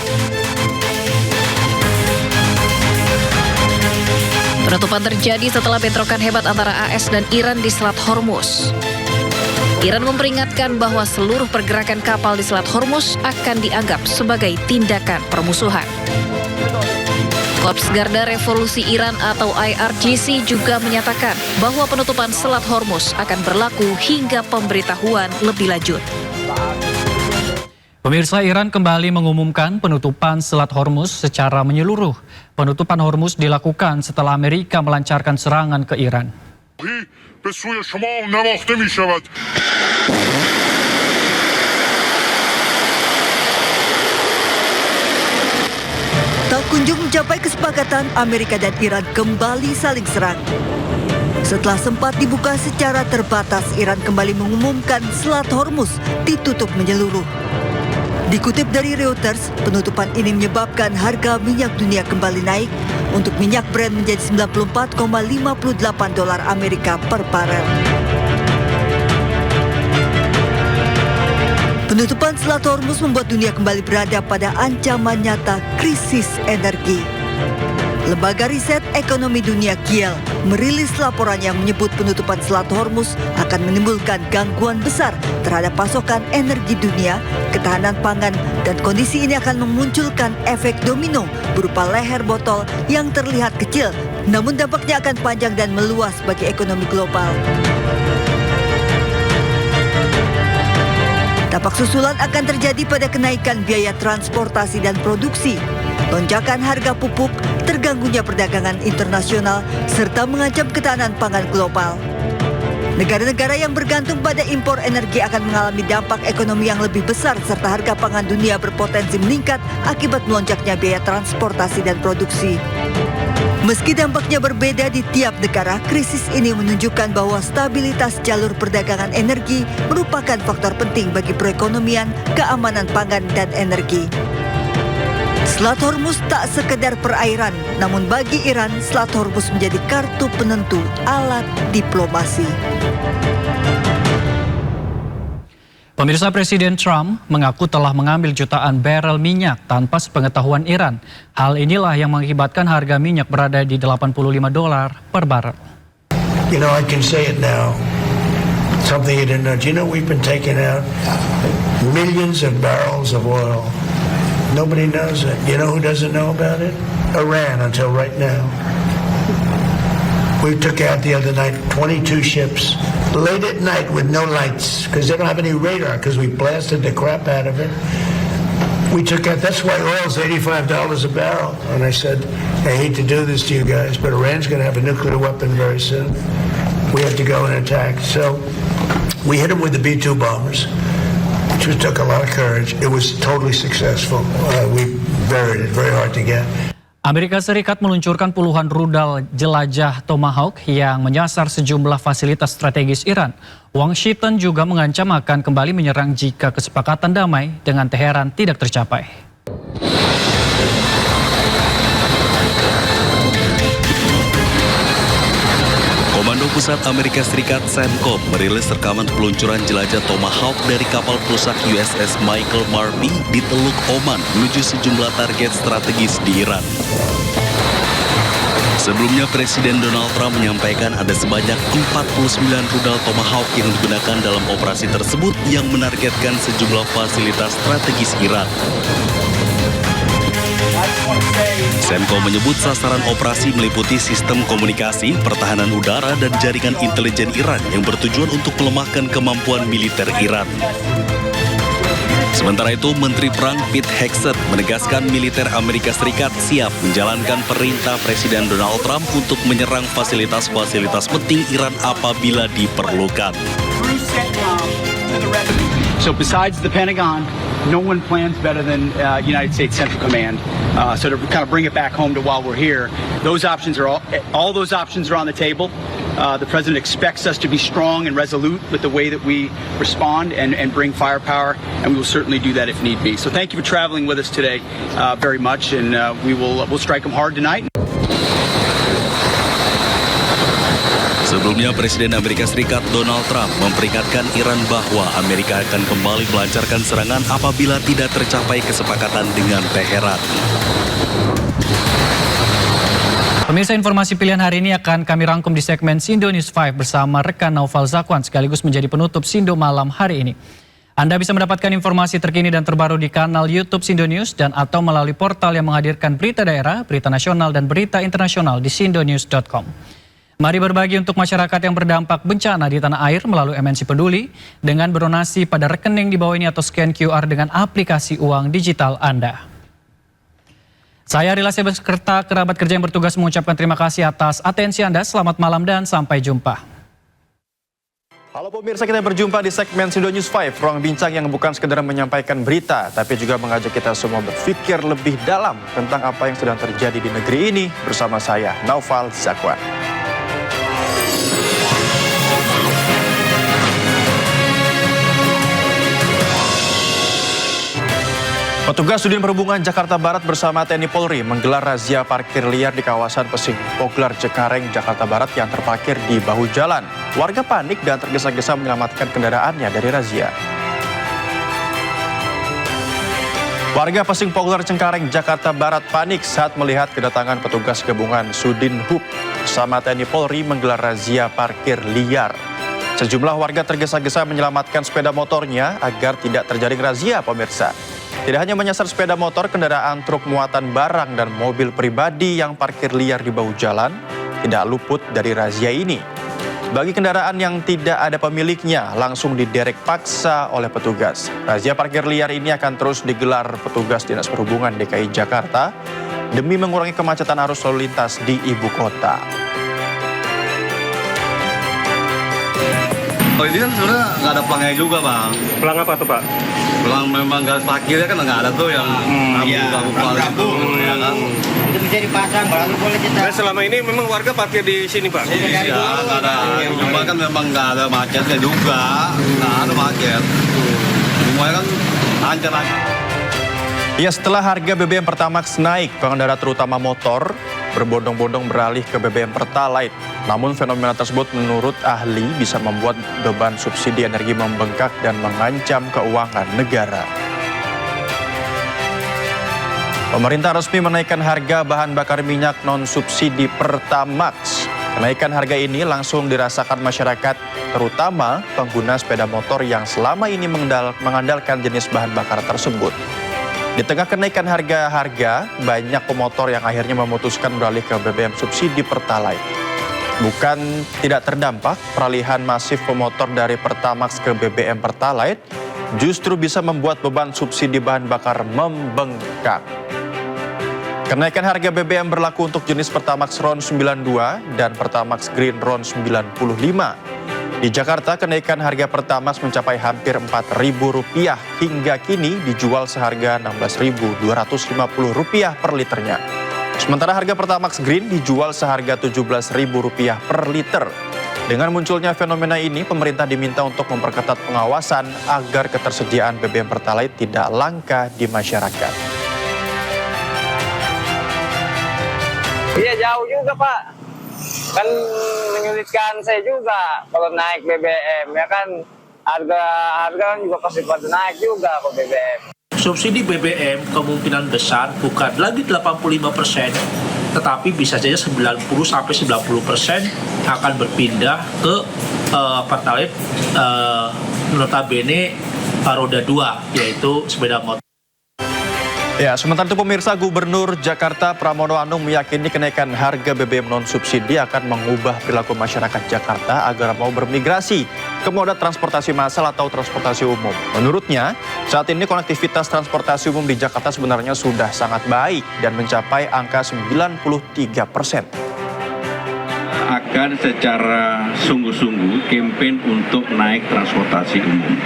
Penutupan terjadi setelah bentrokan hebat antara AS dan Iran di Selat Hormuz. Iran memperingatkan bahwa seluruh pergerakan kapal di Selat Hormuz akan dianggap sebagai tindakan permusuhan. Korps Garda Revolusi Iran atau IRGC juga menyatakan bahwa penutupan Selat Hormuz akan berlaku hingga pemberitahuan lebih lanjut. Pemirsa, Iran kembali mengumumkan penutupan Selat Hormuz secara menyeluruh. Penutupan Hormuz dilakukan setelah Amerika melancarkan serangan ke Iran. Tak kunjung mencapai kesepakatan, Amerika dan Iran kembali saling serang. Setelah sempat dibuka secara terbatas, Iran kembali mengumumkan Selat Hormuz ditutup menyeluruh. Dikutip dari Reuters, penutupan ini menyebabkan harga minyak dunia kembali naik untuk minyak Brent menjadi $94,58 Amerika per barel. Penutupan Selat Hormuz membuat dunia kembali berada pada ancaman nyata krisis energi. Lembaga Riset Ekonomi Dunia Kiel merilis laporan yang menyebut penutupan Selat Hormuz akan menimbulkan gangguan besar terhadap pasokan energi dunia, ketahanan pangan, dan kondisi ini akan memunculkan efek domino berupa leher botol yang terlihat kecil, namun dampaknya akan panjang dan meluas bagi ekonomi global. Dampak susulan akan terjadi pada kenaikan biaya transportasi dan produksi, lonjakan harga pupuk, terganggunya perdagangan internasional, serta mengancam ketahanan pangan global. Negara-negara yang bergantung pada impor energi akan mengalami dampak ekonomi yang lebih besar, serta harga pangan dunia berpotensi meningkat akibat melonjaknya biaya transportasi dan produksi. Meski dampaknya berbeda di tiap negara, krisis ini menunjukkan bahwa stabilitas jalur perdagangan energi merupakan faktor penting bagi perekonomian, keamanan pangan, dan energi. Selat Hormuz tak sekedar perairan, namun bagi Iran, Selat Hormuz menjadi kartu penentu alat diplomasi. Pemirsa, Presiden Trump mengaku telah mengambil jutaan barel minyak tanpa sepengetahuan Iran. Hal inilah yang mengakibatkan harga minyak berada di $85 per barel. You know, I can say it now. Something you didn't know. Do you know we've been taking out millions of barrels of oil? Nobody knows it. You know who doesn't know about it? Iran until right now. We took out the other night 22 ships late at night with no lights because they don't have any radar because we blasted the crap out of it. We took out, that's why oil's $85 a barrel. And I said, I hate to do this to you guys, but Iran's going to have a nuclear weapon very soon. We have to go and attack. So we hit them with the B-2 bombers, which took a lot of courage. It was totally successful. We buried it, very hard to get. Amerika Serikat meluncurkan puluhan rudal jelajah Tomahawk yang menyasar sejumlah fasilitas strategis Iran. Washington juga mengancam akan kembali menyerang jika kesepakatan damai dengan Teheran tidak tercapai. Komando Pusat Amerika Serikat CENTCOM merilis rekaman peluncuran jelajah Tomahawk dari kapal perusak USS Michael Marby di Teluk Oman menuju sejumlah target strategis di Iran. Sebelumnya Presiden Donald Trump menyampaikan ada sebanyak 49 rudal Tomahawk yang digunakan dalam operasi tersebut yang menargetkan sejumlah fasilitas strategis Iran. CENTCOM menyebut sasaran operasi meliputi sistem komunikasi, pertahanan udara, dan jaringan intelijen Iran yang bertujuan untuk melemahkan kemampuan militer Iran. Sementara itu, Menteri Perang Pete Hegseth menegaskan militer Amerika Serikat siap menjalankan perintah Presiden Donald Trump untuk menyerang fasilitas-fasilitas penting Iran apabila diperlukan. So besides the Pentagon, no one plans better than United States Central Command. So to kind of bring it back home to while we're here, those options are all those options are on the table. The president expects us to be strong and resolute with the way that we respond and bring firepower, and we will certainly do that if need be. So thank you for traveling with us today very much, and we'll strike them hard tonight. Sebelumnya, Presiden Amerika Serikat Donald Trump memperingatkan Iran bahwa Amerika akan kembali melancarkan serangan apabila tidak tercapai kesepakatan dengan Teheran. Pemirsa, informasi pilihan hari ini akan kami rangkum di segmen Sindo News 5 bersama rekan Naufal Zakwan sekaligus menjadi penutup Sindo Malam hari ini. Anda bisa mendapatkan informasi terkini dan terbaru di kanal YouTube Sindo News dan atau melalui portal yang menghadirkan berita daerah, berita nasional, dan berita internasional di sindonews.com. Mari berbagi untuk masyarakat yang berdampak bencana di tanah air melalui MNC Peduli dengan berdonasi pada rekening di bawah ini atau scan QR dengan aplikasi uang digital Anda. Saya Rila beserta kerabat kerja yang bertugas mengucapkan terima kasih atas atensi Anda. Selamat malam dan sampai jumpa. Halo pemirsa, kita berjumpa di segmen Sindo News 5, ruang bincang yang bukan sekedar menyampaikan berita, tapi juga mengajak kita semua berpikir lebih dalam tentang apa yang sedang terjadi di negeri ini bersama saya, Naufal Zakwan. Petugas Sudin Perhubungan Jakarta Barat bersama TNI Polri menggelar razia parkir liar di kawasan Pesing Poglar Cengkareng, Jakarta Barat yang terparkir di bahu jalan. Warga panik dan tergesa-gesa menyelamatkan kendaraannya dari razia. Warga Pesing Poglar Cengkareng, Jakarta Barat panik saat melihat kedatangan petugas gabungan Sudin Hub bersama TNI Polri menggelar razia parkir liar. Sejumlah warga tergesa-gesa menyelamatkan sepeda motornya agar tidak terjaring razia, pemirsa. Tidak hanya menyasar sepeda motor, kendaraan truk muatan barang dan mobil pribadi yang parkir liar di bahu jalan tidak luput dari razia ini. Bagi kendaraan yang tidak ada pemiliknya, langsung diderek paksa oleh petugas. Razia parkir liar ini akan terus digelar petugas Dinas Perhubungan DKI Jakarta demi mengurangi kemacetan arus lalu lintas di ibu kota. Oh, ini kan sebenarnya nggak ada pelangnya juga, Bang. Pelang apa tuh, Pak? Pelang memang garis parkirnya kan nggak ada tuh yang rambu-rambu ya kan. Itu bisa dipasang, baru boleh kita. Nah, selama ini memang warga parkir di sini, Pak? Iya, nggak ada. Cuma kan memang nggak ada macetnya juga, nggak ada macet. Semuanya kan lancar aja. Ya, setelah harga BBM Pertamax naik, pengendara terutama motor berbondong-bondong beralih ke BBM Pertalite. Namun fenomena tersebut menurut ahli bisa membuat beban subsidi energi membengkak dan mengancam keuangan negara. Pemerintah resmi menaikkan harga bahan bakar minyak non-subsidi Pertamax. Kenaikan harga ini langsung dirasakan masyarakat, terutama pengguna sepeda motor yang selama ini mengandalkan jenis bahan bakar tersebut. Di tengah kenaikan harga, banyak pemotor yang akhirnya memutuskan beralih ke BBM subsidi Pertalite. Bukan tidak terdampak, peralihan masif pemotor dari Pertamax ke BBM Pertalite justru bisa membuat beban subsidi bahan bakar membengkak. Kenaikan harga BBM berlaku untuk jenis Pertamax RON 92 dan Pertamax Green RON 95. Di Jakarta, kenaikan harga Pertamax mencapai hampir Rp4.000 hingga kini dijual seharga Rp16.250 per liternya. Sementara harga Pertamax Green dijual seharga Rp17.000 per liter. Dengan munculnya fenomena ini, pemerintah diminta untuk memperketat pengawasan agar ketersediaan BBM Pertalite tidak langka di masyarakat. Iya jauh juga Pak, kan menyulitkan saya juga kalau naik BBM ya kan harga juga pasti pada naik juga kok BBM. Subsidi BBM kemungkinan besar bukan lagi 85%, tetapi bisa saja 90-90% akan berpindah ke Pertalite notabene roda 2, yaitu sepeda motor. Ya, sementara itu pemirsa, Gubernur Jakarta Pramono Anung meyakini kenaikan harga BBM non-subsidi akan mengubah perilaku masyarakat Jakarta agar mau bermigrasi ke moda transportasi massal atau transportasi umum. Menurutnya, saat ini konektivitas transportasi umum di Jakarta sebenarnya sudah sangat baik dan mencapai angka 93%. Akan secara sungguh-sungguh campaign untuk naik transportasi umum.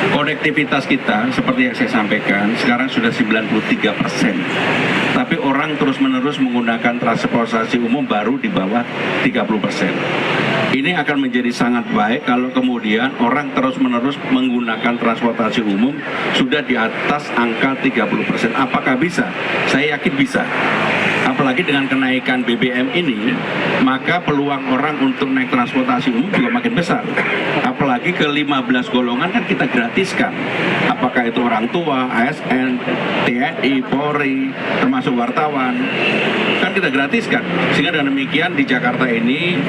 Konektivitas kita seperti yang saya sampaikan sekarang sudah 93%. Tapi orang terus-menerus menggunakan transportasi umum baru di bawah 30%. Ini akan menjadi sangat baik kalau kemudian orang terus-menerus menggunakan transportasi umum sudah di atas angka 30%. Apakah bisa? Saya yakin bisa. Apalagi dengan kenaikan BBM ini, maka peluang orang untuk naik transportasi umum juga makin besar. Apalagi ke 15 golongan kan kita gratiskan. Apakah itu orang tua, ASN, TNI, Polri, termasuk wartawan, kan kita gratiskan. Sehingga dengan demikian di Jakarta ini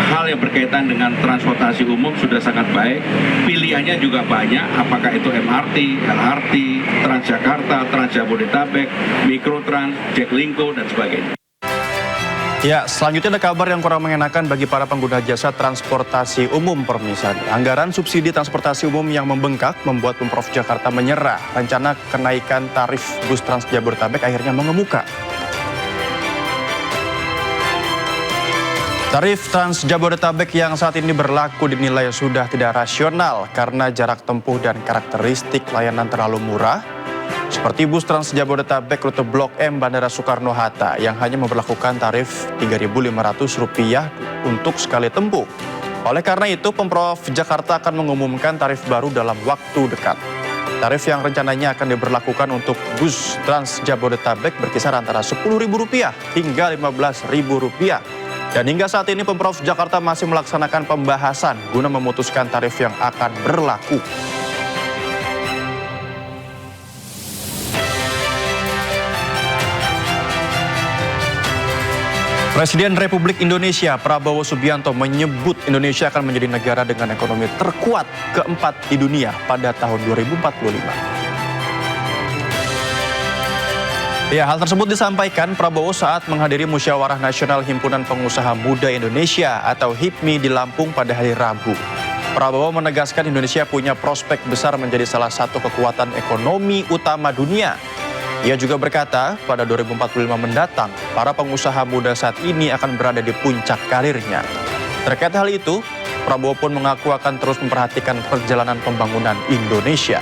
hal yang berkaitan dengan transportasi umum sudah sangat baik. Pilihannya juga banyak, apakah itu MRT, LRT, Transjakarta, Transjabodetabek, Mikrotrans, Jaklingko, dan sebagainya. Ya, selanjutnya ada kabar yang kurang mengenakan bagi para pengguna jasa transportasi umum, pemirsa. Anggaran subsidi transportasi umum yang membengkak membuat Pemprov Jakarta menyerah. Rencana kenaikan tarif bus Trans Jabodetabek akhirnya mengemuka. Tarif Trans Jabodetabek yang saat ini berlaku dinilai sudah tidak rasional karena jarak tempuh dan karakteristik layanan terlalu murah. Seperti bus Trans Jabodetabek rute Blok M Bandara Soekarno-Hatta yang hanya memperlakukan tarif Rp3.500 untuk sekali tempuh. Oleh karena itu, Pemprov Jakarta akan mengumumkan tarif baru dalam waktu dekat. Tarif yang rencananya akan diberlakukan untuk bus Trans Jabodetabek berkisar antara Rp10.000 hingga Rp15.000. Dan hingga saat ini Pemprov Jakarta masih melaksanakan pembahasan guna memutuskan tarif yang akan berlaku. Presiden Republik Indonesia Prabowo Subianto menyebut Indonesia akan menjadi negara dengan ekonomi terkuat keempat di dunia pada tahun 2045. Ya, hal tersebut disampaikan Prabowo saat menghadiri Musyawarah Nasional Himpunan Pengusaha Muda Indonesia atau HIPMI di Lampung pada hari Rabu. Prabowo menegaskan Indonesia punya prospek besar menjadi salah satu kekuatan ekonomi utama dunia. Ia juga berkata, pada 2045 mendatang, para pengusaha muda saat ini akan berada di puncak karirnya. Terkait hal itu, Prabowo pun mengaku akan terus memperhatikan perjalanan pembangunan Indonesia.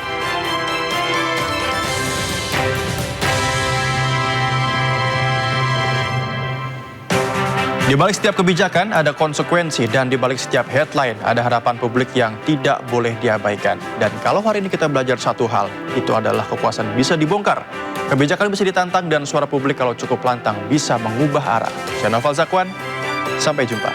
Di balik setiap kebijakan ada konsekuensi dan di balik setiap headline ada harapan publik yang tidak boleh diabaikan. Dan kalau hari ini kita belajar satu hal, itu adalah kekuasaan bisa dibongkar. Kebijakan bisa ditantang dan suara publik kalau cukup lantang bisa mengubah arah. Saya Noval Zakwan, sampai jumpa.